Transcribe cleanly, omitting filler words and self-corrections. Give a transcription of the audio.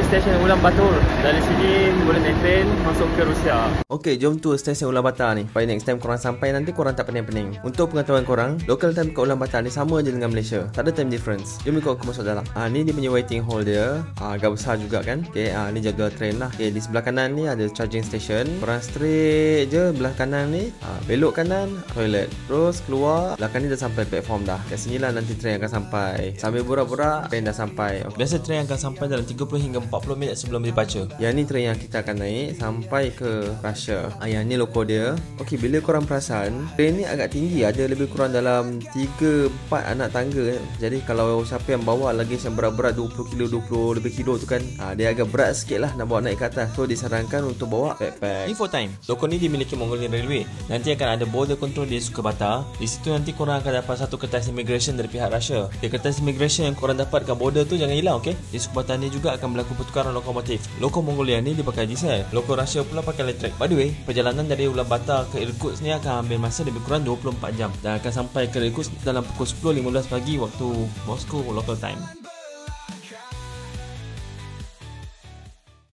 stesen Ulaanbaatar. Dari sini boleh naik train masuk ke Rusia. Okey, jom tu stesen Ulaanbaatar ni. Supaya next time korang sampai nanti korang tak pening-pening. Untuk pengetahuan korang, local time kat Ulaanbaatar ni sama je dengan Malaysia. Tak ada time difference. Jom ikut aku masuk dalam. Ni dia punya waiting hall dia. Agak besar juga kan. Okey, ni jaga train lah. Okey, di sebelah kanan ni ada charging station. Korang straight je belah kanan ni. Belok kanan, toilet. Terus keluar, belakang ni dah sampai platform dah. Kat sini lah nanti train akan sampai. Sambil borak-borak, train dah sampai. Biasa train akan sampai dalam 30 hingga 40 minit sebelum departure. Yang ni train yang kita akan naik sampai ke Russia. Yang ni loko dia. Okey, bila korang perasan, train ni agak tinggi. Ada lebih kurang dalam 3-4 anak tangga. Jadi kalau siapa yang bawa lagi yang berat-berat 20 kilo, 20 lebih kilo tu kan, dia agak berat sikit lah nak bawa naik ke atas. So disarankan untuk bawa backpack. Info time. Loko ni dimiliki Mongolian Railway. Nanti akan ada border control di Sukabata. Di situ nanti korang akan dapat satu kertas immigration dari pihak Russia. Kertas immigration yang korang dapat kat border tu jangan hilang, okey? Di Sukabata ni juga akan berlaku pertukaran lokomotif. Loko Mongolia ni dia pakai diesel. Loko Russia pula pakai elektrik. By the way, perjalanan dari Ulaanbaatar ke Irkutsk ni akan ambil masa lebih kurang 24 jam dan akan sampai ke Irkutsk dalam pukul 10.15 pagi waktu Moscow local time.